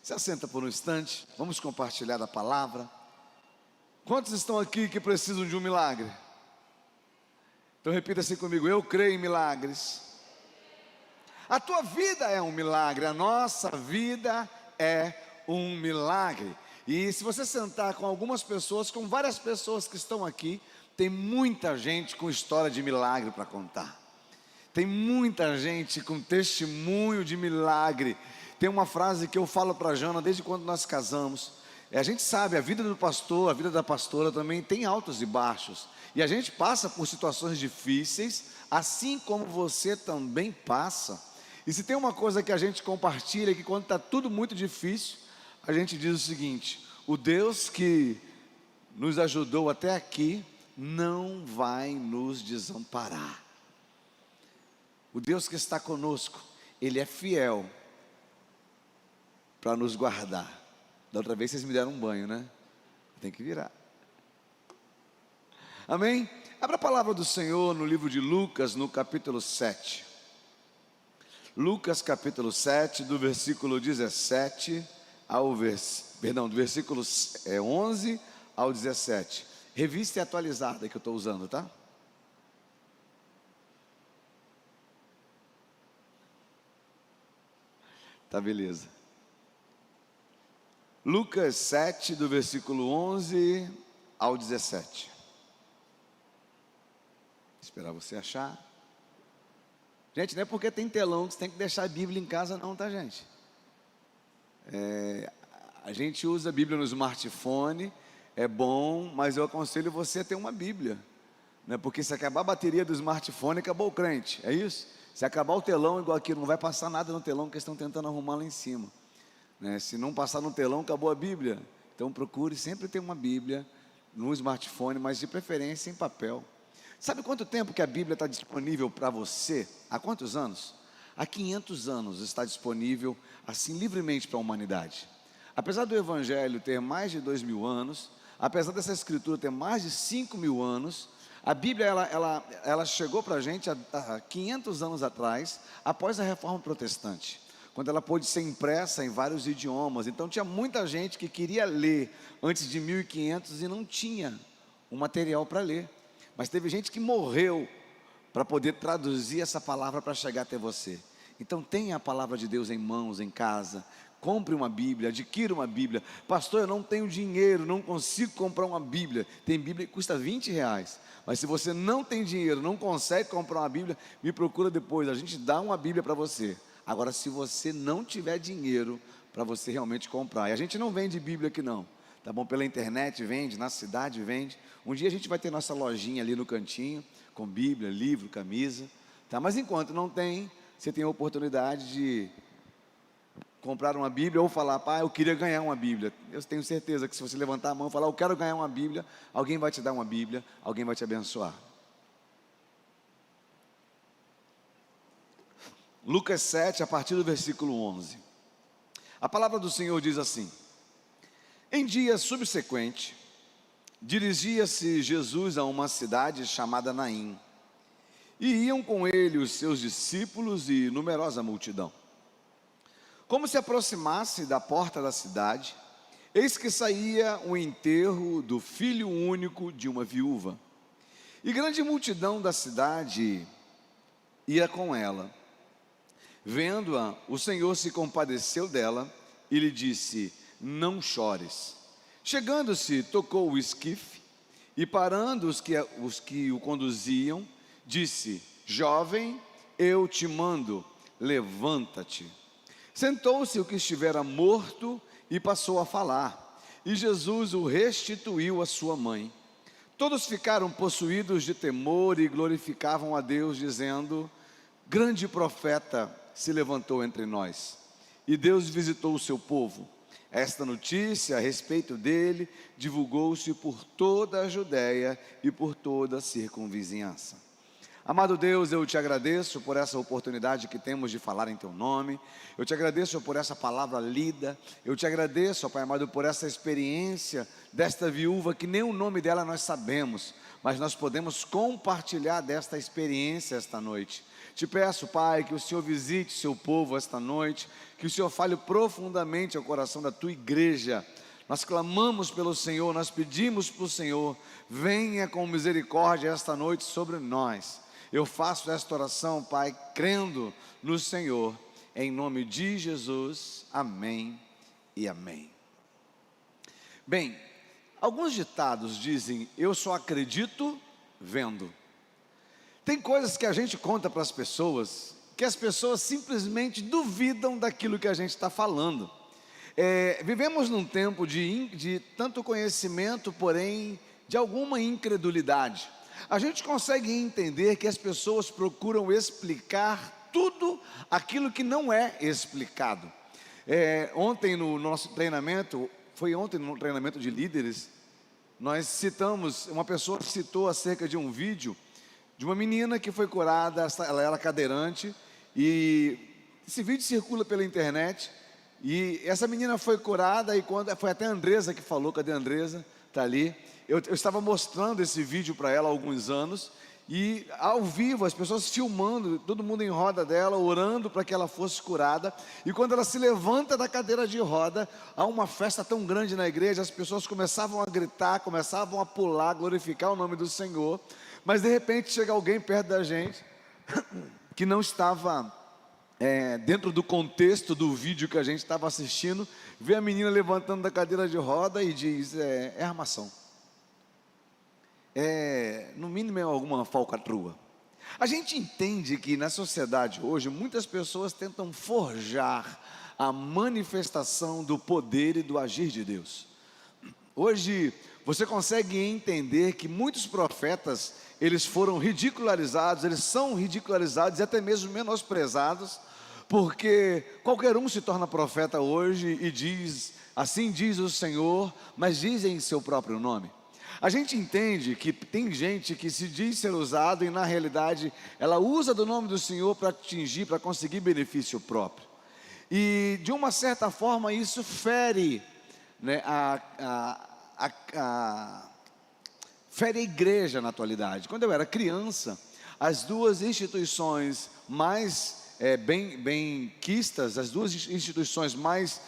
Se assenta por um instante, vamos compartilhar a palavra. Quantos estão aqui que precisam de um milagre? Então repita assim comigo: eu creio em milagres. A tua vida é um milagre, a nossa vida é um milagre. E se você sentar com algumas pessoas, com várias pessoas que estão aqui, tem muita gente com história de milagre para contar. Tem muita gente com testemunho de milagre. Tem uma frase que eu falo para a Jana desde quando nós casamos. A gente sabe, a vida do pastor, a vida da pastora também tem altos e baixos. E a gente passa por situações difíceis, assim como você também passa. E se tem uma coisa que a gente compartilha, é que quando está tudo muito difícil, a gente diz o seguinte: o Deus que nos ajudou até aqui não vai nos desamparar. O Deus que está conosco, Ele é fiel para nos guardar. Da outra vez vocês me deram um banho, né? Tem que virar. Amém? Abra a palavra do Senhor no livro de Lucas, no capítulo 7. Lucas capítulo 7, do versículo 17 ao do versículo 11 ao 17. Revista atualizada que eu estou usando, tá? Tá, beleza. Lucas 7, do versículo 11 ao 17. Esperar você achar. Gente, não é porque tem telão que você tem que deixar a Bíblia em casa não, tá, gente? A gente usa a Bíblia no smartphone, é bom, mas eu aconselho você a ter uma Bíblia, né? Porque se acabar a bateria do smartphone, acabou o crente, é isso? Se acabar o telão, igual aqui, não vai passar nada no telão que eles estão tentando arrumar lá em cima, né? Se não passar no telão, acabou a Bíblia. Então procure sempre ter uma Bíblia no smartphone, mas de preferência em papel. Sabe quanto tempo que a Bíblia está disponível para você? Há quantos anos? Há 500 anos está disponível assim livremente para a humanidade. Apesar do Evangelho ter mais de 2000 anos, apesar dessa escritura ter mais de 5000 anos, a Bíblia ela chegou para a gente há 500 anos atrás, após a Reforma Protestante, quando ela pôde ser impressa em vários idiomas. Então tinha muita gente que queria ler antes de 1500 e não tinha o material para ler. Mas teve gente que morreu para poder traduzir essa palavra para chegar até você. Então tenha a palavra de Deus em mãos, em casa. Compre uma Bíblia, adquira uma Bíblia. Pastor, eu não tenho dinheiro, não consigo comprar uma Bíblia. Tem Bíblia que custa R$20. Mas se você não tem dinheiro, não consegue comprar uma Bíblia, me procura depois, a gente dá uma Bíblia para você. Agora, se você não tiver dinheiro para você realmente comprar, e a gente não vende Bíblia aqui não, tá bom? Pela internet vende, na cidade vende. Um dia a gente vai ter nossa lojinha ali no cantinho, com Bíblia, livro, camisa, tá? Mas enquanto não tem, você tem a oportunidade de comprar uma Bíblia ou falar: pai, eu queria ganhar uma Bíblia. Eu tenho certeza que se você levantar a mão e falar: eu quero ganhar uma Bíblia, alguém vai te dar uma Bíblia, alguém vai te abençoar. Lucas 7, a partir do versículo 11. A palavra do Senhor diz assim: em dia subsequente, dirigia-se Jesus a uma cidade chamada Naim, e iam com ele os seus discípulos e numerosa multidão. Como se aproximasse da porta da cidade, eis que saía o enterro do filho único de uma viúva, e grande multidão da cidade ia com ela. Vendo-a, o Senhor se compadeceu dela e lhe disse: não chores. Chegando-se, tocou o esquife, e parando os que o conduziam, disse: jovem, eu te mando, levanta-te. Sentou-se o que estivera morto e passou a falar, e Jesus o restituiu à sua mãe. Todos ficaram possuídos de temor e glorificavam a Deus, dizendo: grande profeta se levantou entre nós, e Deus visitou o seu povo. Esta notícia a respeito dele divulgou-se por toda a Judéia e por toda a circunvizinhança. Amado Deus, eu te agradeço por essa oportunidade que temos de falar em teu nome. Eu te agradeço por essa palavra lida. Eu te agradeço, ó Pai amado, por essa experiência desta viúva que nem o nome dela nós sabemos, mas nós podemos compartilhar desta experiência esta noite. Te peço, Pai, que o Senhor visite seu povo esta noite, que o Senhor fale profundamente ao coração da tua igreja. Nós clamamos pelo Senhor, nós pedimos para o Senhor, venha com misericórdia esta noite sobre nós. Eu faço esta oração, Pai, crendo no Senhor, em nome de Jesus, amém e amém. Bem, alguns ditados dizem, eu só acredito vendo. Tem coisas que a gente conta para as pessoas, que as pessoas simplesmente duvidam daquilo que a gente está falando. Vivemos num tempo de tanto conhecimento, porém de alguma incredulidade. A gente consegue entender que as pessoas procuram explicar tudo aquilo que não é explicado. Ontem no nosso treinamento, foi ontem no treinamento de líderes, nós citamos, uma pessoa citou acerca de um vídeo de uma menina que foi curada, ela era cadeirante, e esse vídeo circula pela internet, e essa menina foi curada, e foi até a Andresa que falou, cadê a Andresa? Está ali. Eu estava mostrando esse vídeo para ela há alguns anos, e ao vivo, as pessoas filmando, todo mundo em roda dela, orando para que ela fosse curada. E quando ela se levanta da cadeira de roda, há uma festa tão grande na igreja, as pessoas começavam a gritar, começavam a pular, glorificar o nome do Senhor. Mas de repente chega alguém perto da gente, que não estava dentro do contexto do vídeo que a gente estava assistindo, vê a menina levantando da cadeira de roda e diz, é armação. No mínimo é alguma falcatrua. A gente entende que na sociedade hoje, muitas pessoas tentam forjar a manifestação do poder e do agir de Deus. Hoje, você consegue entender que muitos profetas, eles foram ridicularizados, eles são ridicularizados e até mesmo menosprezados, porque qualquer um se torna profeta hoje e diz, assim diz o Senhor, mas diz em seu próprio nome. A gente entende que tem gente que se diz ser usado e na realidade ela usa do nome do Senhor para atingir, para conseguir benefício próprio. E de uma certa forma isso fere, né, fere a igreja na atualidade. Quando eu era criança, as duas instituições mais bem quistas, as duas instituições mais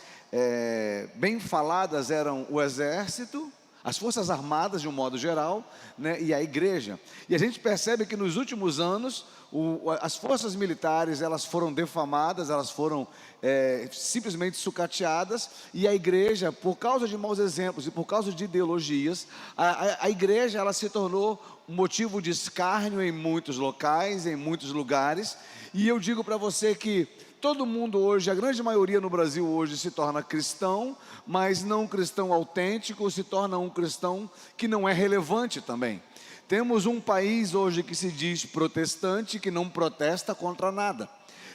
bem faladas eram o exército, as forças armadas de um modo geral, né, e a igreja. E a gente percebe que nos últimos anos, as forças militares, elas foram defamadas, elas foram simplesmente sucateadas, e a igreja, por causa de maus exemplos e por causa de ideologias, a igreja ela se tornou um motivo de escárnio em muitos locais, em muitos lugares. E eu digo para você que todo mundo hoje, a grande maioria no Brasil hoje se torna cristão, mas não um cristão autêntico, se torna um cristão que não é relevante também. Temos um país hoje que se diz protestante, que não protesta contra nada.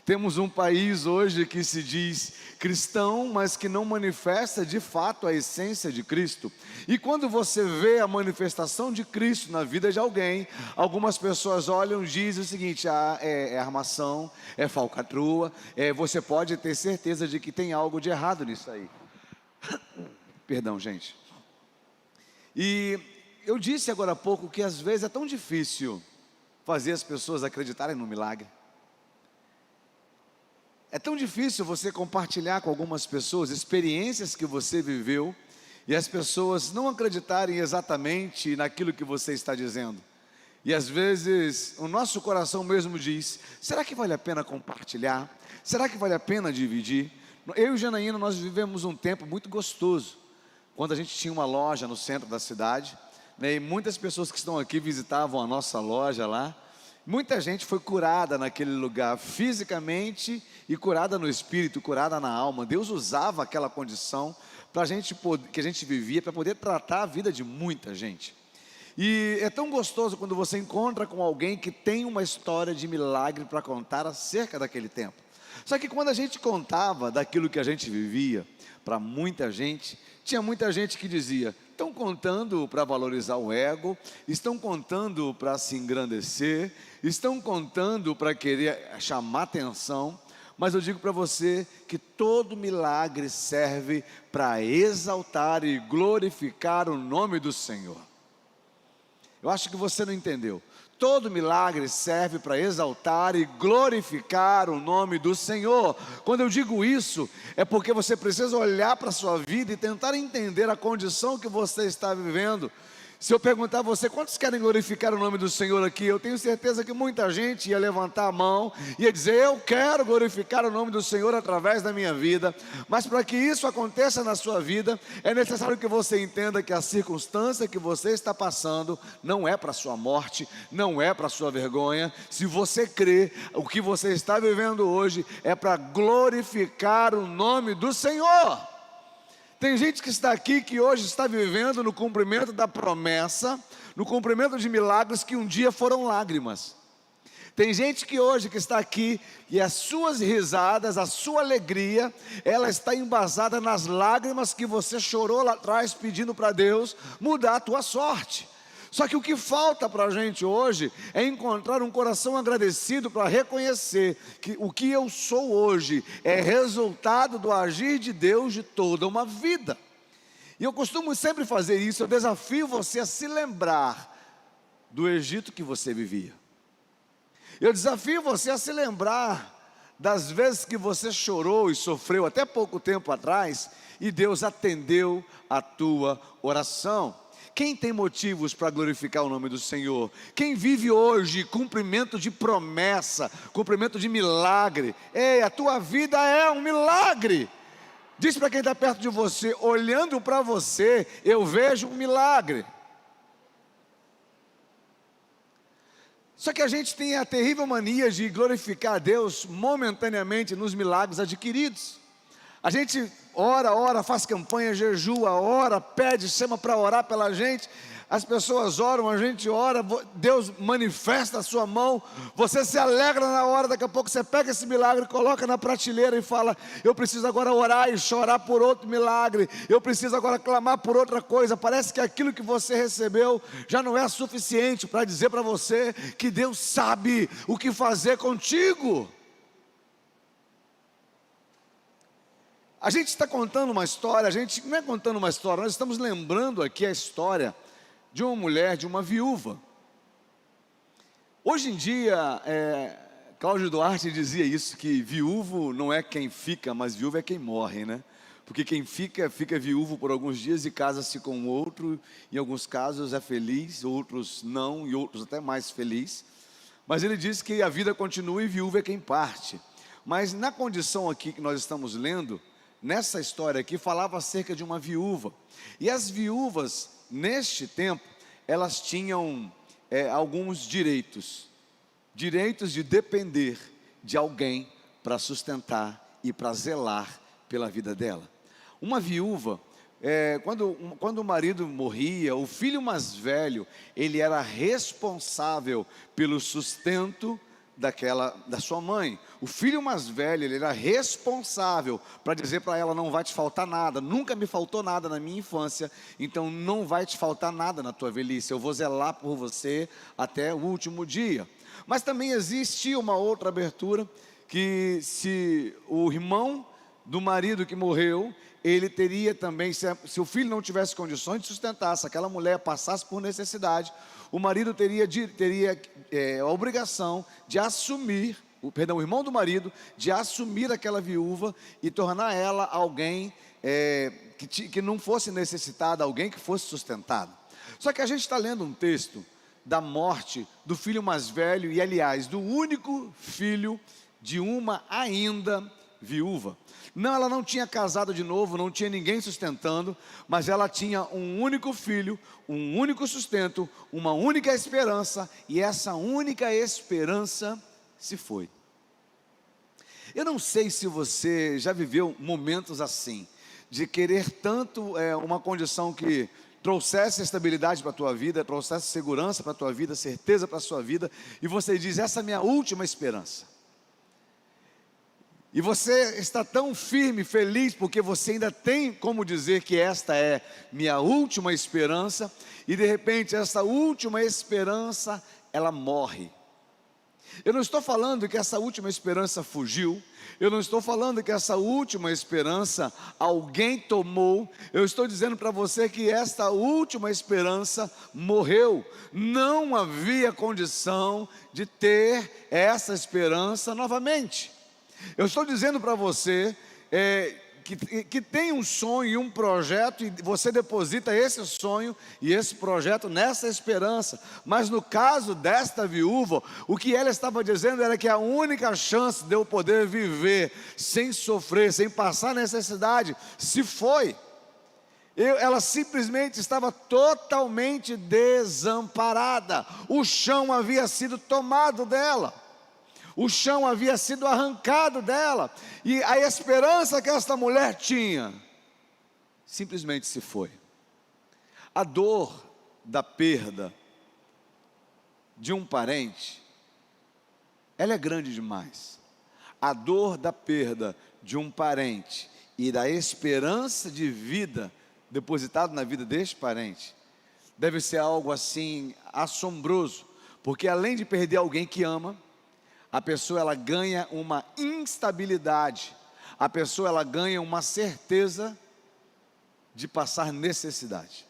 Temos um país hoje que se diz cristão, mas que não manifesta de fato a essência de Cristo. E quando você vê a manifestação de Cristo na vida de alguém, algumas pessoas olham e dizem o seguinte, é armação, é falcatrua, você pode ter certeza de que tem algo de errado nisso aí. Perdão, gente. E eu disse agora há pouco que às vezes é tão difícil fazer as pessoas acreditarem no milagre. É tão difícil você compartilhar com algumas pessoas experiências que você viveu e as pessoas não acreditarem exatamente naquilo que você está dizendo. E às vezes o nosso coração mesmo diz, será que vale a pena compartilhar? Será que vale a pena dividir? Eu e Janaína, nós vivemos um tempo muito gostoso, quando a gente tinha uma loja no centro da cidade, né, e muitas pessoas que estão aqui visitavam a nossa loja lá. Muita gente foi curada naquele lugar, fisicamente e curada no espírito, curada na alma. Deus usava aquela condição pra gente que a gente vivia, para poder tratar a vida de muita gente. E é tão gostoso quando você encontra com alguém que tem uma história de milagre para contar acerca daquele tempo. Só que quando a gente contava daquilo que a gente vivia, para muita gente, tinha muita gente que dizia, estão contando para valorizar o ego, estão contando para se engrandecer, estão contando para querer chamar atenção. Mas eu digo para você que todo milagre serve para exaltar e glorificar o nome do Senhor. Eu acho que você não entendeu. todo milagre serve para exaltar e glorificar o nome do Senhor. Quando eu digo isso, é porque você precisa olhar para a sua vida e tentar entender a condição que você está vivendo. Se eu perguntar a você, quantos querem glorificar o nome do Senhor aqui? Eu tenho certeza que muita gente ia levantar a mão e ia dizer, eu quero glorificar o nome do Senhor através da minha vida. Mas para que isso aconteça na sua vida, é necessário que você entenda que a circunstância que você está passando não é para a sua morte, não é para a sua vergonha. Se você crê, o que você está vivendo hoje é para glorificar o nome do Senhor. Tem gente que está aqui que hoje está vivendo no cumprimento da promessa, no cumprimento de milagres que um dia foram lágrimas. Tem gente que hoje que está aqui e as suas risadas, a sua alegria, ela está embasada nas lágrimas que você chorou lá atrás pedindo para Deus mudar a tua sorte. Só que o que falta para a gente hoje é encontrar um coração agradecido para reconhecer que o que eu sou hoje é resultado do agir de Deus de toda uma vida. E eu costumo sempre fazer isso, eu desafio você a se lembrar do Egito que você vivia. Eu desafio você a se lembrar das vezes que você chorou e sofreu até pouco tempo atrás e Deus atendeu a tua oração. Quem tem motivos para glorificar o nome do Senhor? Quem vive hoje cumprimento de promessa, cumprimento de milagre? Ei, a tua vida é um milagre. Diz para quem está perto de você, olhando para você, eu vejo um milagre. Só que a gente tem a terrível mania de glorificar a Deus momentaneamente nos milagres adquiridos. A gente ora, faz campanha, jejua, ora, pede, chama para orar pela gente. As pessoas oram, a gente ora, Deus manifesta a sua mão. Você se alegra na hora, daqui a pouco você pega esse milagre, coloca na prateleira e fala, eu preciso agora orar e chorar por outro milagre. Eu preciso agora clamar por outra coisa. Parece que aquilo que você recebeu já não é suficiente para dizer para você que Deus sabe o que fazer contigo. A gente está contando uma história, a gente não é contando uma história, nós estamos lembrando aqui a história de uma mulher, de uma viúva. Hoje em dia, Cláudio Duarte dizia isso, que viúvo não é quem fica, mas viúvo é quem morre, né? Porque quem fica viúvo por alguns dias e casa-se com outro, em alguns casos é feliz, outros não, e outros até mais feliz. Mas ele diz que a vida continua e viúvo é quem parte. Mas na condição aqui que nós estamos lendo, nessa história aqui, falava acerca de uma viúva. E as viúvas, neste tempo, elas tinham alguns direitos. Direitos de depender de alguém para sustentar e para zelar pela vida dela. Uma viúva, quando o marido morria, o filho mais velho, ele era responsável pelo sustento da sua mãe. O filho mais velho, ele era responsável para dizer para ela, não vai te faltar nada, nunca me faltou nada na minha infância, então não vai te faltar nada na tua velhice, eu vou zelar por você até o último dia. Mas também existia uma outra abertura, que se o irmão do marido que morreu, ele teria também, se o filho não tivesse condições de sustentar, se aquela mulher passasse por necessidade, o marido teria a obrigação de assumir, o irmão do marido, de assumir aquela viúva e tornar ela alguém que não fosse necessitada, alguém que fosse sustentado. Só que a gente está lendo um texto da morte do filho mais velho e, aliás, do único filho de uma ainda viúva. Não, ela não tinha casado de novo, não tinha ninguém sustentando, mas ela tinha um único filho, um único sustento, uma única esperança, e essa única esperança se foi. Eu não sei se você já viveu momentos assim, de querer tanto uma condição que trouxesse estabilidade para a tua vida, trouxesse segurança para a tua vida, certeza para a sua vida, e você diz, essa é a minha última esperança. E você está tão firme, feliz, porque você ainda tem como dizer que esta é minha última esperança, e de repente essa última esperança, ela morre. Eu não estou falando que essa última esperança fugiu, eu não estou falando que essa última esperança alguém tomou, eu estou dizendo para você que esta última esperança morreu. Não havia condição de ter essa esperança novamente. Eu estou dizendo para você que tem um sonho e um projeto, e você deposita esse sonho e esse projeto nessa esperança. Mas no caso desta viúva, o que ela estava dizendo era que a única chance de eu poder viver sem sofrer, sem passar necessidade, se foi. Ela simplesmente estava totalmente desamparada. O chão havia sido tomado dela. O chão havia sido arrancado dela, e a esperança que esta mulher tinha, simplesmente se foi. A dor da perda de um parente, ela é grande demais. A dor da perda de um parente e da esperança de vida depositada na vida deste parente, deve ser algo assim assombroso, porque além de perder alguém que ama, a pessoa ela ganha uma instabilidade, a pessoa ela ganha uma certeza de passar necessidade.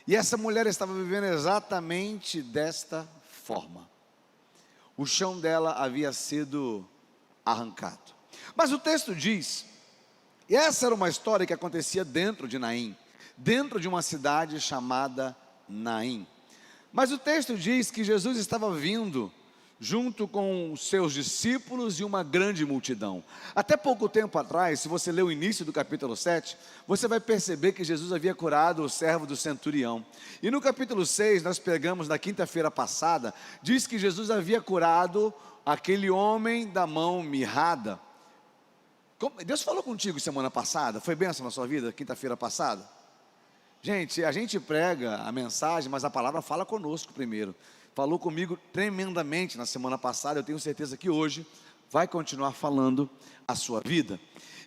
E essa mulher estava vivendo exatamente desta forma. O chão dela havia sido arrancado. Mas o texto diz, e essa era uma história que acontecia dentro de Naim, dentro de uma cidade chamada Naim. Mas o texto diz que Jesus estava vindo junto com os seus discípulos e uma grande multidão. Até pouco tempo atrás, se você ler o início do capítulo 7, você vai perceber que Jesus havia curado o servo do centurião. E no capítulo 6, nós pegamos na quinta-feira passada, diz que Jesus havia curado aquele homem da mão mirrada. Deus falou contigo semana passada? Foi bênção na sua vida, quinta-feira passada? Gente, a gente prega a mensagem, mas a palavra fala conosco primeiro. Falou comigo tremendamente na semana passada, eu tenho certeza que hoje vai continuar falando a sua vida.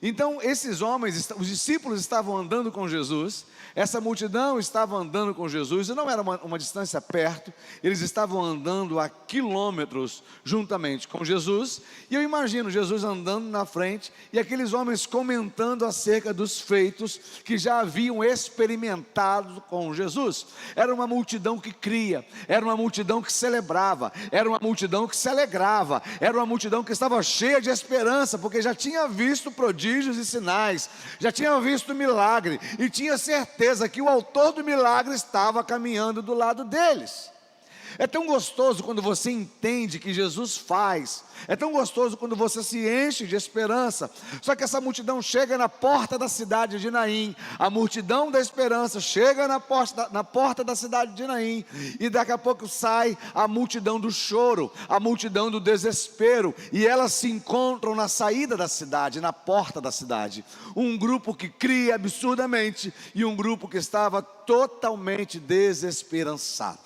Então esses homens, os discípulos estavam andando com Jesus, essa multidão estava andando com Jesus, e não era uma distância perto, eles estavam andando a quilômetros juntamente com Jesus, e eu imagino Jesus andando na frente, e aqueles homens comentando acerca dos feitos que já haviam experimentado com Jesus. Era uma multidão que cria, era uma multidão que celebrava, era uma multidão que se alegrava, era uma multidão que estava cheia de esperança, porque já tinha visto prodígios e sinais, já tinha visto milagre, e tinha certeza que o autor do milagre estava caminhando do lado deles. É tão gostoso quando você entende que Jesus faz, é tão gostoso quando você se enche de esperança. Só que essa multidão chega na porta da cidade de Naim, a multidão da esperança chega na porta da cidade de Naim, e daqui a pouco sai a multidão do choro, a multidão do desespero, e elas se encontram na saída da cidade, na porta da cidade. Um grupo que cria absurdamente, e um grupo que estava totalmente desesperançado.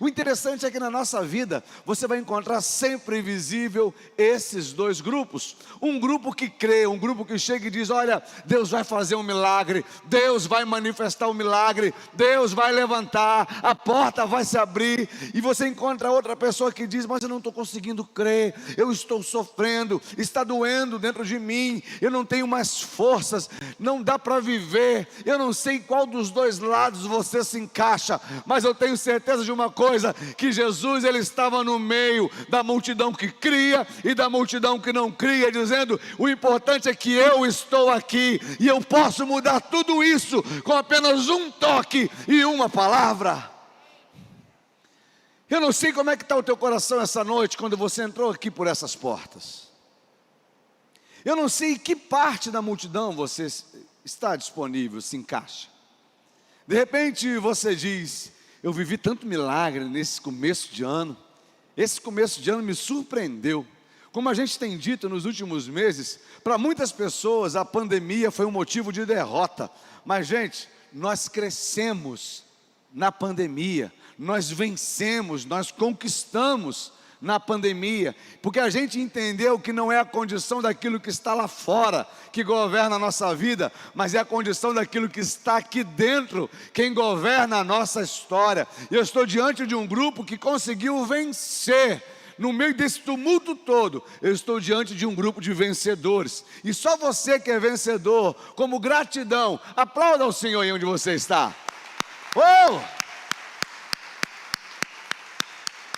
O interessante é que na nossa vida, você vai encontrar sempre visível esses dois grupos. Um grupo que crê, um grupo que chega e diz, olha, Deus vai fazer um milagre, Deus vai manifestar um milagre, Deus vai levantar, a porta vai se abrir. E você encontra outra pessoa que diz, mas eu não estou conseguindo crer, eu estou sofrendo, está doendo dentro de mim, eu não tenho mais forças, não dá para viver, eu não sei qual dos dois lados você se encaixa, mas eu tenho certeza de uma coisa, que Jesus ele estava no meio da multidão que cria e da multidão que não cria, dizendo, o importante é que eu estou aqui, e eu posso mudar tudo isso, com apenas um toque e uma palavra. Eu não sei como é que está o teu coração essa noite, quando você entrou aqui por essas portas. Eu não sei em que parte da multidão você está disponível, se encaixa. De repente você diz, eu vivi tanto milagre nesse começo de ano, esse começo de ano me surpreendeu. Como a gente tem dito nos últimos meses, para muitas pessoas a pandemia foi um motivo de derrota, mas gente, nós crescemos na pandemia, nós vencemos, nós conquistamos na pandemia, porque a gente entendeu que não é a condição daquilo que está lá fora que governa a nossa vida, mas é a condição daquilo que está aqui dentro, quem governa a nossa história. E eu estou diante de um grupo que conseguiu vencer no meio desse tumulto todo, eu estou diante de um grupo de vencedores. E só você que é vencedor, como gratidão, aplauda ao Senhor aí onde você está. Oh!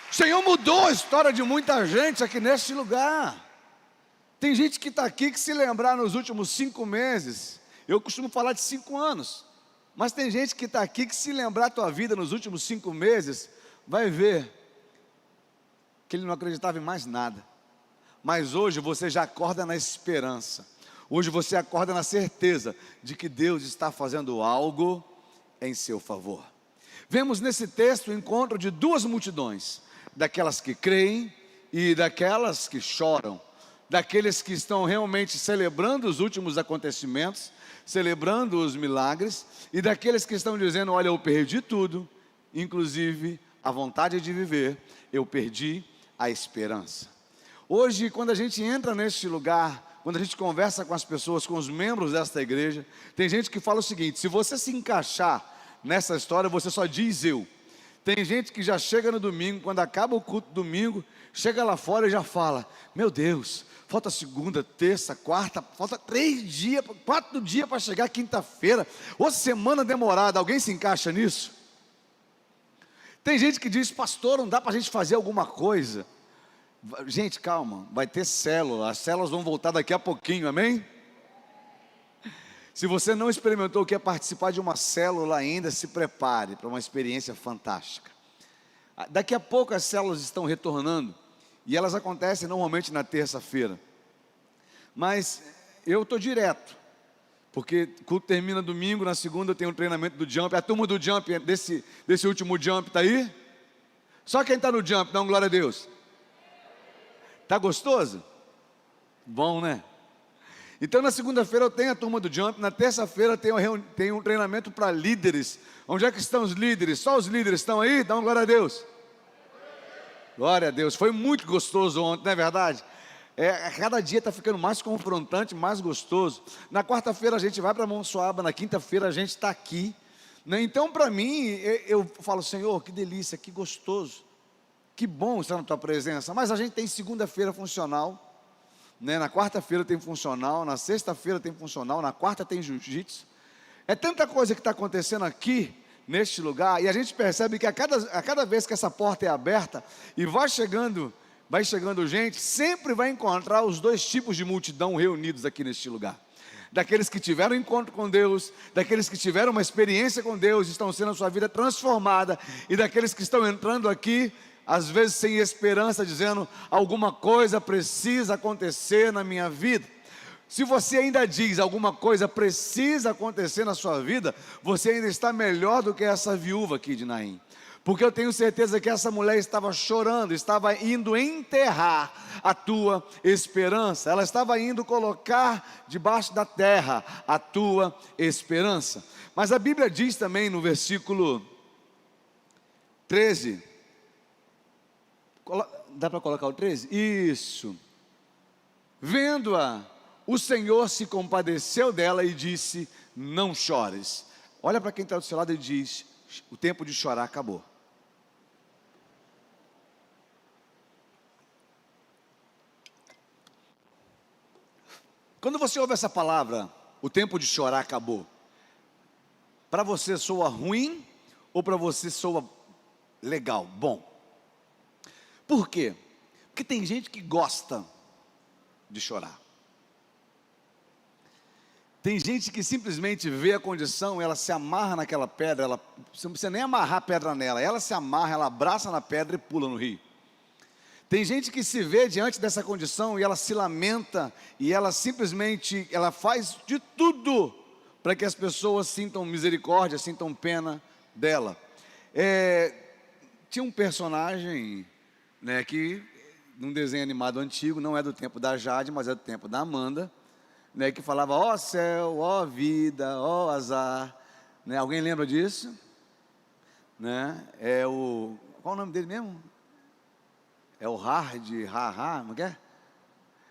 O Senhor mudou a história de muita gente aqui neste lugar. Tem gente que está aqui que, se lembrar nos últimos 5 meses, eu costumo falar de 5 anos, mas tem gente que está aqui que, se lembrar a tua vida nos últimos 5 meses, vai ver que ele não acreditava em mais nada. Mas hoje você já acorda na esperança. Hoje você acorda na certeza de que Deus está fazendo algo em seu favor. Vemos nesse texto o encontro de 2 multidões, daquelas que creem e daquelas que choram, daqueles que estão realmente celebrando os últimos acontecimentos, celebrando os milagres, e daqueles que estão dizendo: olha, eu perdi tudo, inclusive a vontade de viver, eu perdi a esperança. Hoje, quando a gente entra neste lugar, quando a gente conversa com as pessoas, com os membros desta igreja, tem gente que fala o seguinte: se você se encaixar nessa história, você só diz eu. Tem gente que já chega no domingo, quando acaba o culto domingo, chega lá fora e já fala: meu Deus, falta segunda, terça, quarta, falta 3 dias, 4 dias para chegar quinta-feira, ou semana demorada. Alguém se encaixa nisso? Tem gente que diz: pastor, não dá para a gente fazer alguma coisa. Gente, calma, vai ter célula, as células vão voltar daqui a pouquinho, amém? Se você não experimentou o que é participar de uma célula ainda, se prepare para uma experiência fantástica. Daqui a pouco as células estão retornando, e elas acontecem normalmente na terça-feira. Mas eu estou direto, porque o culto termina domingo, na segunda eu tenho um treinamento do jump. A turma do jump, desse último jump, está aí? Só quem está no jump, dá um glória a Deus. Está gostoso? Bom, né? Então na segunda-feira eu tenho a turma do jump, na terça-feira tenho um treinamento para líderes. Onde é que estão os líderes? Só os líderes estão aí? Dá um glória a Deus. Glória a Deus, foi muito gostoso ontem, não é verdade? Cada dia está ficando mais confrontante, mais gostoso. Na quarta-feira a gente vai para Monsuaba, na quinta-feira a gente está aqui, né? Então para mim, eu falo: Senhor, que delícia, que gostoso, que bom estar na tua presença. Mas a gente tem segunda-feira funcional, né? Na quarta-feira tem funcional, na sexta-feira tem funcional, na quarta tem jiu-jitsu. É tanta coisa que está acontecendo aqui neste lugar, e a gente percebe que a cada vez que essa porta é aberta e vai chegando gente, sempre vai encontrar os 2 tipos de multidão reunidos aqui neste lugar: daqueles que tiveram encontro com Deus, daqueles que tiveram uma experiência com Deus, estão sendo a sua vida transformada, e daqueles que estão entrando aqui, às vezes sem esperança, dizendo: alguma coisa precisa acontecer na minha vida. Se você ainda diz: alguma coisa precisa acontecer na sua vida, você ainda está melhor do que essa viúva aqui de Naim. Porque eu tenho certeza que essa mulher estava chorando, estava indo enterrar a tua esperança. Ela estava indo colocar debaixo da terra a tua esperança. Mas a Bíblia diz também no versículo 13, dá para colocar o 13? Isso. Vendo-a, o Senhor se compadeceu dela e disse: não chores. Olha para quem está do seu lado e diz: o tempo de chorar acabou. Quando você ouve essa palavra, o tempo de chorar acabou, para você soa ruim ou para você soa legal, bom? Por quê? Porque tem gente que gosta de chorar. Tem gente que simplesmente vê a condição, ela se amarra naquela pedra, você não precisa nem amarrar a pedra nela, ela se amarra, ela abraça na pedra e pula no rio. Tem gente que se vê diante dessa condição e ela se lamenta, e ela simplesmente, ela faz de tudo para que as pessoas sintam misericórdia, sintam pena dela. Tinha um personagem, né, que num desenho animado antigo, não é do tempo da Jade, mas é do tempo da Amanda, né, que falava: ó céu, ó vida, ó azar, né? Alguém lembra disso? Né? Qual o nome dele mesmo? É o Hard, como é?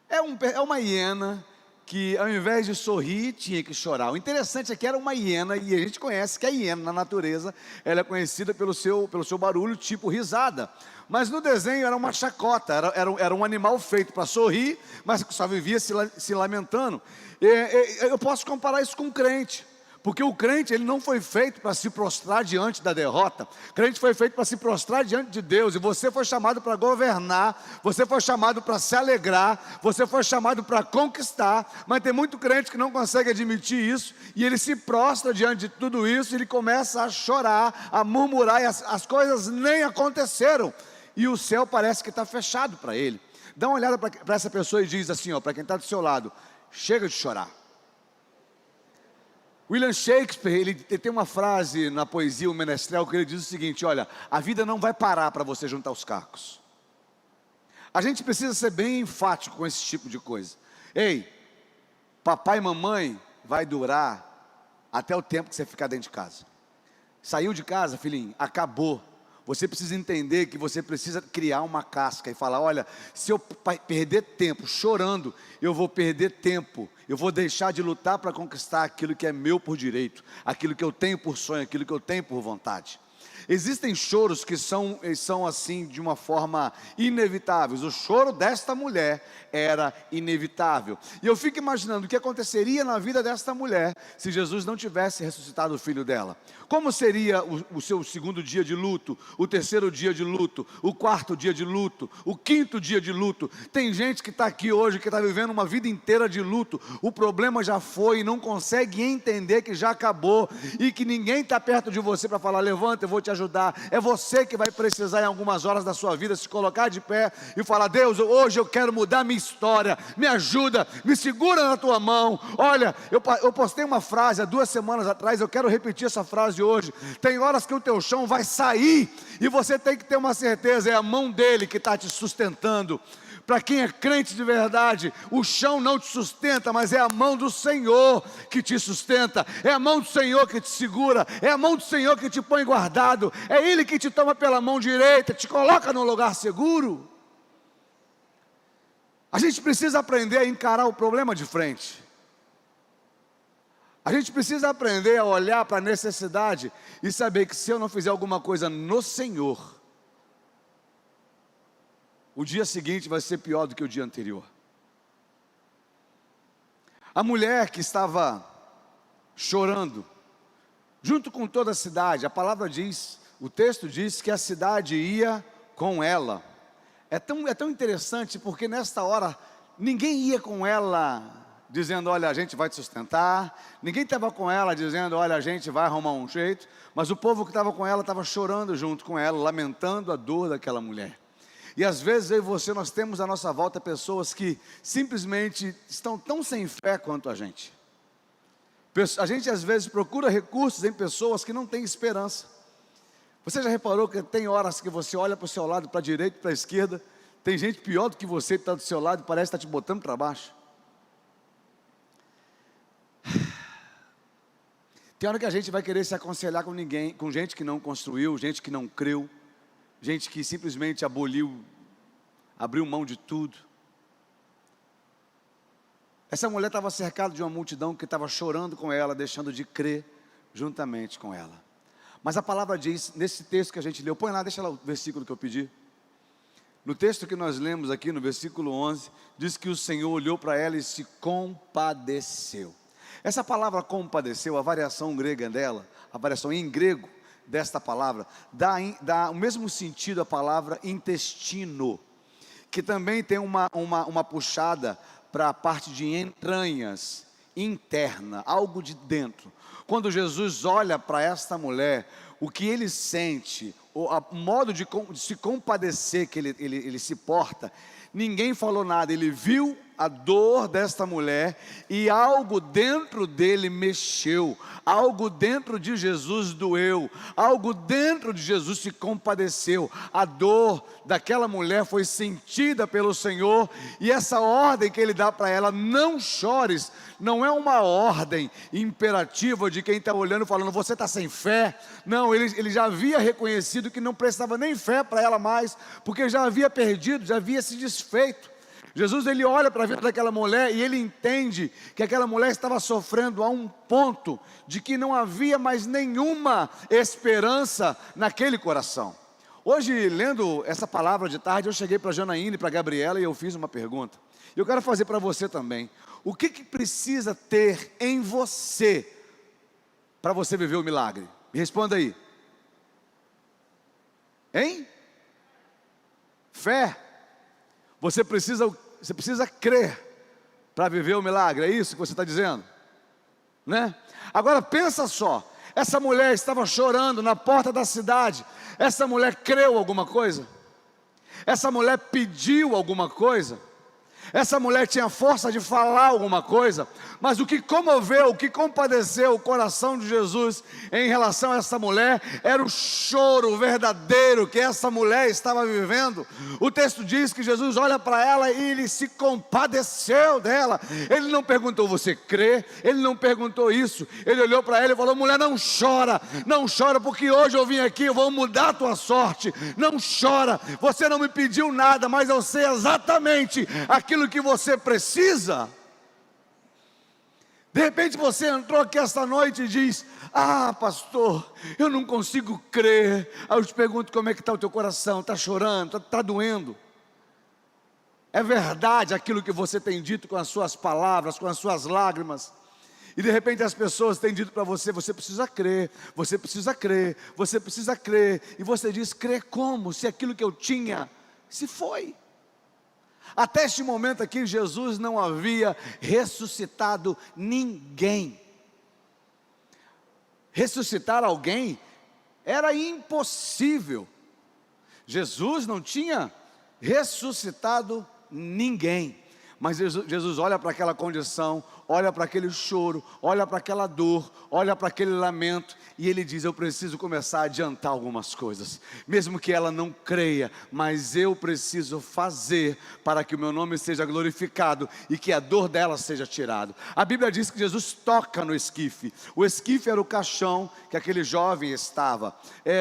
É uma hiena que ao invés de sorrir, tinha que chorar. O interessante é que era uma hiena, e a gente conhece que a hiena na natureza, ela é conhecida pelo seu barulho tipo risada. Mas no desenho era uma chacota, era um animal feito para sorrir, mas que só vivia se lamentando. Eu posso comparar isso com um crente. Porque o crente, ele não foi feito para se prostrar diante da derrota. O crente foi feito para se prostrar diante de Deus. E você foi chamado para governar, você foi chamado para se alegrar, você foi chamado para conquistar. Mas tem muito crente que não consegue admitir isso, e ele se prostra diante de tudo isso, e ele começa a chorar, a murmurar, e as coisas nem aconteceram. E o céu parece que está fechado para ele. Dá uma olhada para essa pessoa e diz assim, para quem está do seu lado: chega de chorar. William Shakespeare, ele tem uma frase na poesia O Menestrel, que ele diz o seguinte: olha, a vida não vai parar para você juntar os cacos. A gente precisa ser bem enfático com esse tipo de coisa. Ei, papai e mamãe vai durar até o tempo que você ficar dentro de casa. Saiu de casa, filhinho, acabou. Você precisa entender que você precisa criar uma casca e falar: olha, se eu perder tempo chorando, eu vou perder tempo, eu vou deixar de lutar para conquistar aquilo que é meu por direito, aquilo que eu tenho por sonho, aquilo que eu tenho por vontade. Existem choros que são assim, de uma forma inevitável. O choro desta mulher era inevitável. E eu fico imaginando o que aconteceria na vida desta mulher se Jesus não tivesse ressuscitado o filho dela. Como seria o seu segundo dia de luto, o terceiro dia de luto, o quarto dia de luto, o quinto dia de luto? Tem gente que está aqui hoje, que está vivendo uma vida inteira de luto. O problema já foi e não consegue entender que já acabou, e que ninguém está perto de você para falar: levanta, eu vou te ajudar. É você que vai precisar, em algumas horas da sua vida, se colocar de pé e falar: Deus, hoje eu quero mudar minha história, me ajuda, me segura na tua mão. Olha, eu postei uma frase há 2 semanas atrás, eu quero repetir essa frase hoje. Tem horas que o teu chão vai sair, e você tem que ter uma certeza: é a mão dele que está te sustentando. Para quem é crente de verdade, o chão não te sustenta, mas é a mão do Senhor que te sustenta, é a mão do Senhor que te segura, é a mão do Senhor que te põe guardado, é Ele que te toma pela mão direita, te coloca num lugar seguro. A gente precisa aprender a encarar o problema de frente. A gente precisa aprender a olhar para a necessidade e saber que se eu não fizer alguma coisa no Senhor, o dia seguinte vai ser pior do que o dia anterior. A mulher que estava chorando, junto com toda a cidade, a palavra diz, o texto diz que a cidade ia com ela. É tão interessante, porque nesta hora, ninguém ia com ela dizendo: olha, a gente vai te sustentar. Ninguém estava com ela dizendo: olha, a gente vai arrumar um jeito. Mas o povo que estava com ela estava chorando junto com ela, lamentando a dor daquela mulher. E às vezes eu e você, nós temos à nossa volta pessoas que simplesmente estão tão sem fé quanto a gente. A gente às vezes procura recursos em pessoas que não têm esperança. Você já reparou que tem horas que você olha para o seu lado, para a direita e para a esquerda, tem gente pior do que você que está do seu lado e parece estar te botando para baixo? Tem hora que a gente vai querer se aconselhar com ninguém, com gente que não construiu, gente que não creu, gente que simplesmente abriu mão de tudo. Essa mulher estava cercada de uma multidão que estava chorando com ela, deixando de crer juntamente com ela. Mas a palavra diz, nesse texto que a gente leu, põe lá, deixa lá o versículo que eu pedi. No texto que nós lemos aqui, no versículo 11, diz que o Senhor olhou para ela e se compadeceu. Essa palavra compadeceu, a variação grega dela, a variação em grego desta palavra, dá o mesmo sentido à palavra intestino, que também tem uma puxada para a parte de entranhas, interna, algo de dentro. Quando Jesus olha para esta mulher, o que ele sente, o modo de se compadecer que ele se porta, ninguém falou nada, ele viu a dor desta mulher e algo dentro dele mexeu, algo dentro de Jesus doeu, algo dentro de Jesus se compadeceu. A dor daquela mulher foi sentida pelo Senhor, e essa ordem que ele dá para ela: não chores, não é uma ordem imperativa de quem está olhando falando: você está sem fé. Não, ele já havia reconhecido que não precisava nem fé para ela mais, porque já havia perdido, já havia se desfeito. Jesus, ele olha para a vida daquela mulher e ele entende que aquela mulher estava sofrendo a um ponto de que não havia mais nenhuma esperança naquele coração. Hoje, lendo essa palavra de tarde, eu cheguei para a Janaína e para a Gabriela e eu fiz uma pergunta. E eu quero fazer para você também. O que precisa ter em você para você viver o milagre? Me responda aí. Hein? Fé. Você precisa crer para viver o milagre, é isso que você está dizendo? Né? Agora pensa só, essa mulher estava chorando na porta da cidade, essa mulher creu alguma coisa? Essa mulher pediu alguma coisa? Essa mulher tinha força de falar alguma coisa, mas o que comoveu, o que compadeceu o coração de Jesus em relação a essa mulher, era o choro verdadeiro que essa mulher estava vivendo. O texto diz que Jesus olha para ela e ele se compadeceu dela. Ele não perguntou, você crê? Ele não perguntou isso. Ele olhou para ela e falou, mulher, não chora, porque hoje eu vim aqui, eu vou mudar a tua sorte. Não chora, você não me pediu nada, mas eu sei exatamente aquilo que você precisa. De repente você entrou aqui esta noite e diz, pastor, eu não consigo crer. Aí eu te pergunto, como é que está o teu coração? Está chorando? Está doendo? É verdade aquilo que você tem dito com as suas palavras, com as suas lágrimas? E de repente as pessoas têm dito para você, você precisa crer, você precisa crer, você precisa crer. E você diz, crer como? Se aquilo que eu tinha se foi. Até este momento aqui, Jesus não havia ressuscitado ninguém. Ressuscitar alguém era impossível. Jesus não tinha ressuscitado ninguém. Mas Jesus olha para aquela condição, olha para aquele choro, olha para aquela dor, olha para aquele lamento, e ele diz, eu preciso começar a adiantar algumas coisas, mesmo que ela não creia, mas eu preciso fazer, para que o meu nome seja glorificado, e que a dor dela seja tirada. A Bíblia diz que Jesus toca no esquife. O esquife era o caixão que aquele jovem estava.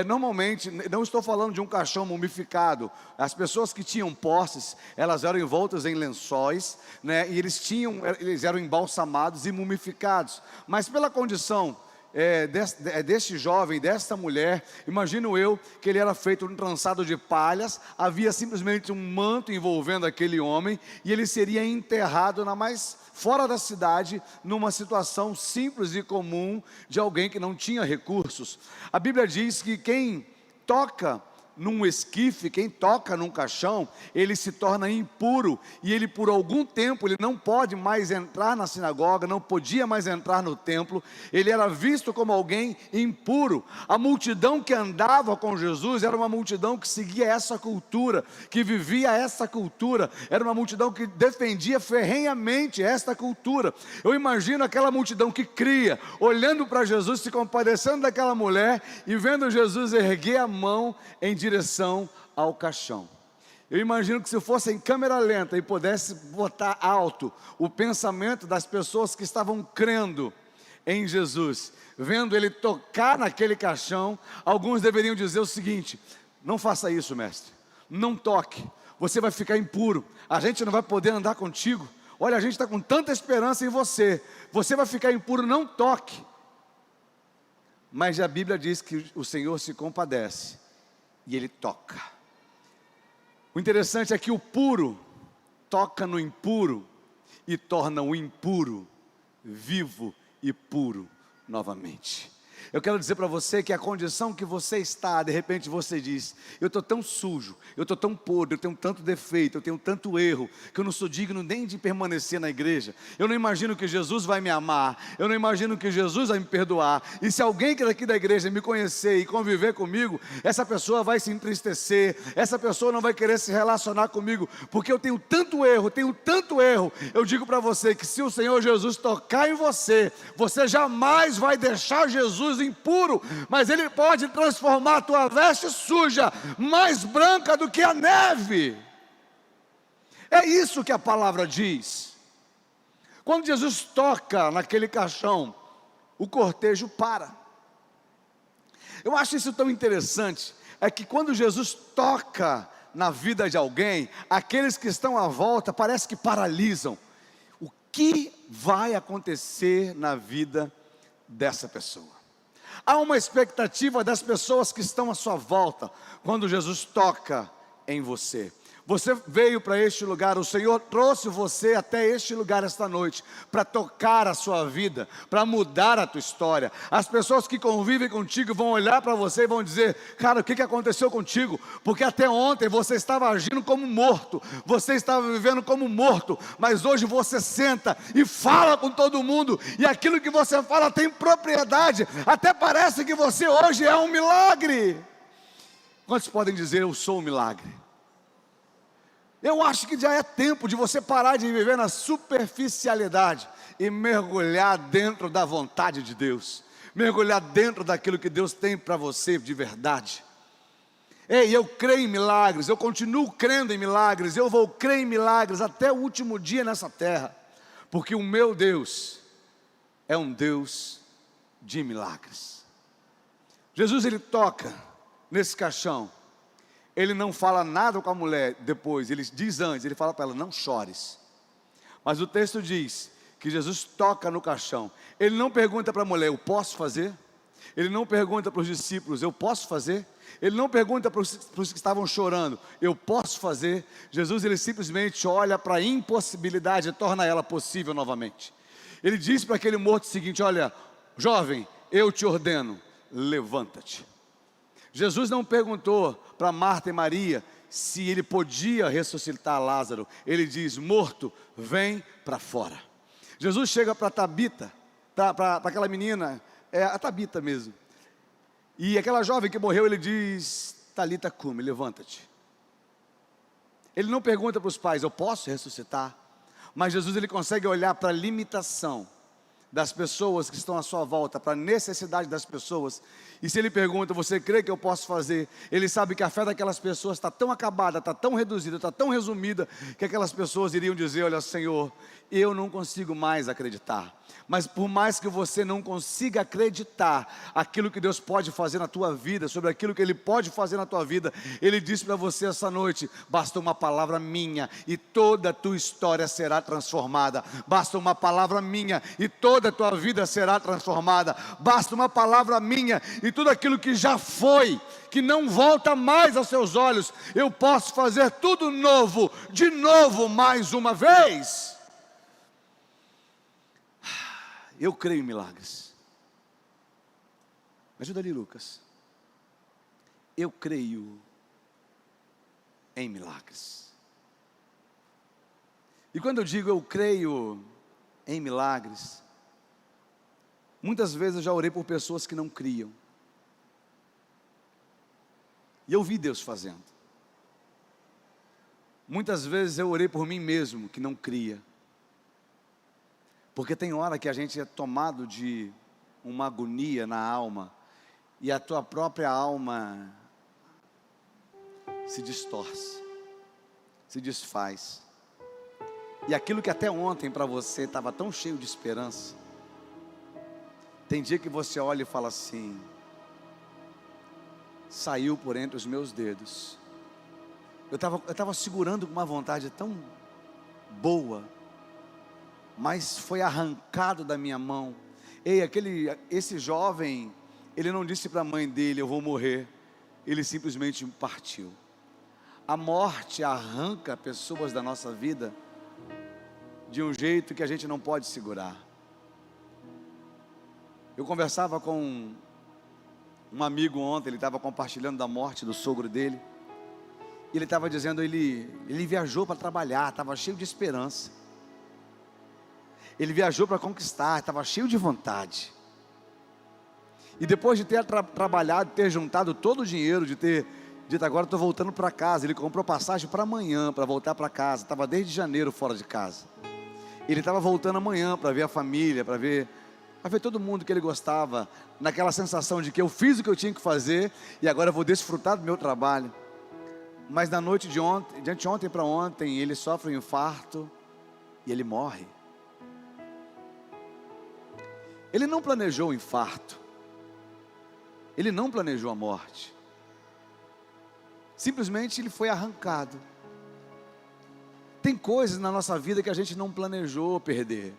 Normalmente, não estou falando de um caixão mumificado. As pessoas que tinham posses, elas eram envoltas em lençóis, né, e eles eram embalsamados e mumificados. Mas pela condição deste jovem, desta mulher, imagino eu que ele era feito um trançado de palhas, havia simplesmente um manto envolvendo aquele homem, e ele seria enterrado fora da cidade, numa situação simples e comum de alguém que não tinha recursos. A Bíblia diz que quem toca num esquife, quem toca num caixão, ele se torna impuro, e ele por algum tempo, ele não pode mais entrar na sinagoga, não podia mais entrar no templo, ele era visto como alguém impuro. A multidão que andava com Jesus, era uma multidão que seguia essa cultura, que vivia essa cultura, era uma multidão que defendia ferrenhamente esta cultura. Eu imagino aquela multidão que cria, olhando para Jesus, se compadecendo daquela mulher, e vendo Jesus erguer a mão em direção ao caixão. Eu imagino que se fosse em câmera lenta e pudesse botar alto o pensamento das pessoas que estavam crendo em Jesus, vendo ele tocar naquele caixão, alguns deveriam dizer o seguinte: não faça isso, mestre, não toque, você vai ficar impuro, a gente não vai poder andar contigo, olha, a gente está com tanta esperança em você, você vai ficar impuro, não toque. Mas a Bíblia diz que o Senhor se compadece e ele toca. O interessante é que o puro toca no impuro e torna o impuro vivo e puro novamente. Eu quero dizer para você que a condição que você está, de repente você diz: eu estou tão sujo, eu estou tão podre, eu tenho tanto defeito, eu tenho tanto erro, que eu não sou digno nem de permanecer na igreja. Eu não imagino que Jesus vai me amar, eu não imagino que Jesus vai me perdoar. E se alguém que é daqui da igreja me conhecer e conviver comigo, essa pessoa vai se entristecer, essa pessoa não vai querer se relacionar comigo, porque eu tenho tanto erro, Eu digo para você que se o Senhor Jesus tocar em você, você jamais vai deixar Jesus impuro, mas ele pode transformar a tua veste suja mais branca do que a neve. É isso que a palavra diz. Quando Jesus toca naquele caixão, o cortejo para. Eu acho isso tão interessante, é que quando Jesus toca na vida de alguém, aqueles que estão à volta parece que paralisam. O que vai acontecer na vida dessa pessoa? Há uma expectativa das pessoas que estão à sua volta quando Jesus toca em você. Você veio para este lugar, o Senhor trouxe você até este lugar esta noite para tocar a sua vida, para mudar a tua história. As pessoas que convivem contigo vão olhar para você e vão dizer: cara, o que aconteceu contigo? Porque até ontem você estava agindo como morto, você estava vivendo como morto, mas hoje você senta e fala com todo mundo, e aquilo que você fala tem propriedade, até parece que você hoje é um milagre. Quantos podem dizer: eu sou um milagre? Eu acho que já é tempo de você parar de viver na superficialidade e mergulhar dentro da vontade de Deus, mergulhar dentro daquilo que Deus tem para você de verdade. Ei, eu creio em milagres, eu continuo crendo em milagres, eu vou crer em milagres até o último dia nessa terra, porque o meu Deus é um Deus de milagres. Jesus, ele toca nesse caixão. Ele não fala nada com a mulher depois, ele diz antes, ele fala para ela: não chores. Mas o texto diz que Jesus toca no caixão. Ele não pergunta para a mulher: eu posso fazer? Ele não pergunta para os discípulos: eu posso fazer? Ele não pergunta para os que estavam chorando: eu posso fazer? Jesus, ele simplesmente olha para a impossibilidade e torna ela possível novamente. Ele diz para aquele morto o seguinte: olha, jovem, eu te ordeno, levanta-te. Jesus não perguntou para Marta e Maria se ele podia ressuscitar Lázaro. Ele diz: morto, vem para fora. Jesus chega para Tabita, para aquela menina, a Tabita mesmo, e aquela jovem que morreu, ele diz: Talita cumi, levanta-te. Ele não pergunta para os pais: eu posso ressuscitar? Mas Jesus, ele consegue olhar para a limitação das pessoas que estão à sua volta, para a necessidade das pessoas. E se ele pergunta: você crê que eu posso fazer? Ele sabe que a fé daquelas pessoas está tão acabada, está tão reduzida, está tão resumida, que aquelas pessoas iriam dizer: olha, Senhor, eu não consigo mais acreditar. Mas por mais que você não consiga acreditar aquilo que Deus pode fazer na tua vida, sobre aquilo que Ele pode fazer na tua vida, Ele diz para você essa noite: basta uma palavra minha e toda a tua história será transformada. Basta uma palavra minha e toda a tua vida será transformada. Basta uma palavra minha e tudo aquilo que já foi, que não volta mais aos seus olhos, eu posso fazer tudo novo, de novo, mais uma vez. Eu creio em milagres. Me ajuda ali, Lucas. Eu creio em milagres. E quando eu digo eu creio em milagres, muitas vezes eu já orei por pessoas que não criam, e eu vi Deus fazendo. Muitas vezes eu orei por mim mesmo, que não cria. Porque tem hora que a gente é tomado de uma agonia na alma, e a tua própria alma se distorce, se desfaz. E aquilo que até ontem para você estava tão cheio de esperança, tem dia que você olha e fala assim: saiu por entre os meus dedos. Eu estava segurando com uma vontade tão boa, mas foi arrancado da minha mão. Ei, esse jovem, ele não disse para a mãe dele: eu vou morrer. Ele simplesmente partiu. A morte arranca pessoas da nossa vida de um jeito que a gente não pode segurar. Eu conversava com um amigo ontem, ele estava compartilhando da morte do sogro dele. E ele estava dizendo, ele viajou para trabalhar, estava cheio de esperança. Ele viajou para conquistar, estava cheio de vontade. E depois de ter trabalhado, ter juntado todo o dinheiro, de ter dito: agora estou voltando para casa. Ele comprou passagem para amanhã, para voltar para casa. Estava desde janeiro fora de casa. Ele estava voltando amanhã para ver a família, para ver todo mundo que ele gostava, naquela sensação de que eu fiz o que eu tinha que fazer e agora eu vou desfrutar do meu trabalho. Mas na noite de ontem para ontem, ele sofre um infarto e ele morre. Ele não planejou o infarto, ele não planejou a morte. Simplesmente ele foi arrancado. Tem coisas na nossa vida que a gente não planejou perder.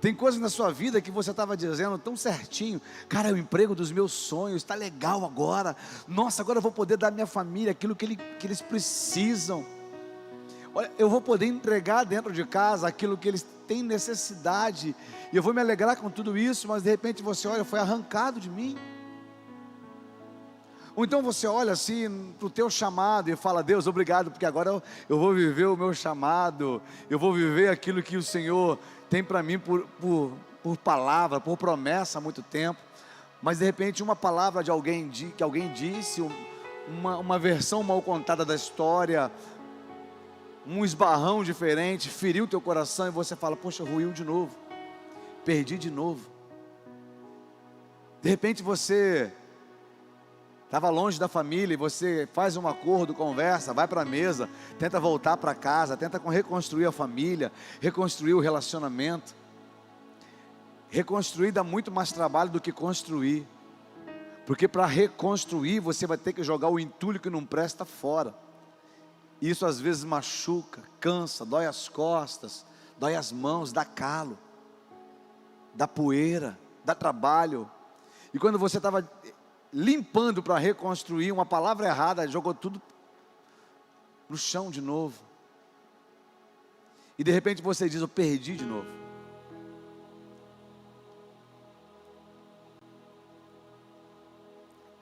Tem coisas na sua vida que você estava dizendo tão certinho: cara, é o emprego dos meus sonhos, está legal agora. Nossa, agora eu vou poder dar à minha família aquilo que eles precisam. Olha, eu vou poder entregar dentro de casa aquilo que eles têm necessidade. E eu vou me alegrar com tudo isso, mas de repente você olha, foi arrancado de mim. Ou então você olha assim para o teu chamado e fala: Deus, obrigado, porque agora eu vou viver o meu chamado. Eu vou viver aquilo que o Senhor tem para mim por palavra, por promessa há muito tempo. Mas de repente uma palavra de alguém que alguém disse, uma versão mal contada da história, um esbarrão diferente, feriu teu coração e você fala: poxa, ruiu de novo, perdi de novo. De repente você estava longe da família e você faz um acordo, conversa, vai para a mesa, tenta voltar para casa, tenta reconstruir a família, reconstruir o relacionamento. Reconstruir dá muito mais trabalho do que construir, porque para reconstruir você vai ter que jogar o entulho que não presta fora. Isso às vezes machuca, cansa, dói as costas, dói as mãos, dá calo, dá poeira, dá trabalho. E quando você estava limpando para reconstruir, uma palavra errada jogou tudo no chão de novo. E de repente você diz: eu perdi de novo.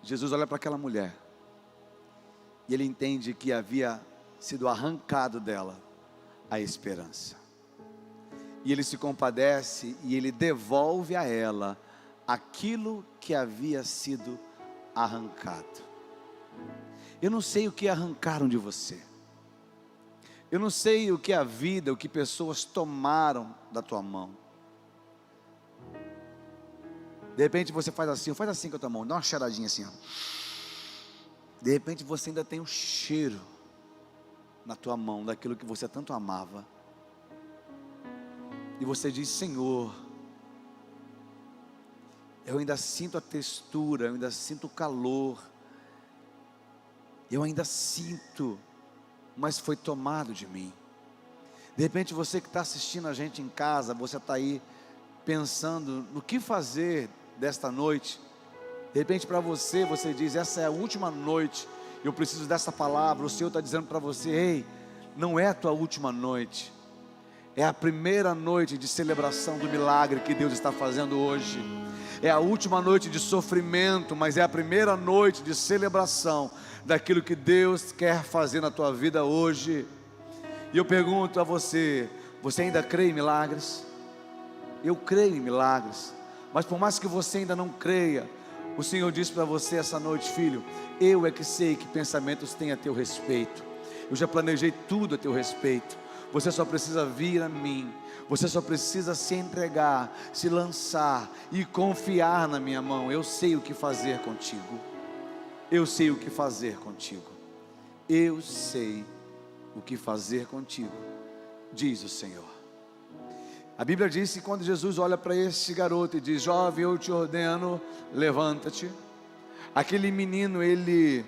Jesus olha para aquela mulher e ele entende que havia sido arrancado dela a esperança. E ele se compadece e ele devolve a ela aquilo que havia sido arrancado. Eu não sei o que arrancaram de você. Eu não sei o que a vida, o que pessoas tomaram da tua mão. De repente você faz assim com a tua mão, dá uma cheiradinha assim, ó. De repente você ainda tem o cheiro na tua mão daquilo que você tanto amava. E você diz: Senhor, eu ainda sinto a textura, eu ainda sinto o calor, eu ainda sinto, mas foi tomado de mim. De repente você que está assistindo a gente em casa, você está aí pensando no que fazer desta noite. De repente para você, você diz: essa é a última noite, eu preciso dessa palavra. O Senhor está dizendo para você: ei, não é a tua última noite, é a primeira noite de celebração do milagre que Deus está fazendo hoje. É a última noite de sofrimento, mas é a primeira noite de celebração daquilo que Deus quer fazer na tua vida hoje. E eu pergunto a você: você ainda crê em milagres? Eu creio em milagres, mas por mais que você ainda não creia, o Senhor diz para você essa noite: filho, eu é que sei que pensamentos têm a teu respeito. Eu já planejei tudo a teu respeito. Você só precisa vir a mim. Você só precisa se entregar, se lançar e confiar na minha mão. Eu sei o que fazer contigo. Eu sei o que fazer contigo. Eu sei o que fazer contigo, diz o Senhor. A Bíblia diz que quando Jesus olha para esse garoto e diz: jovem, eu te ordeno, levanta-te. Aquele menino, ele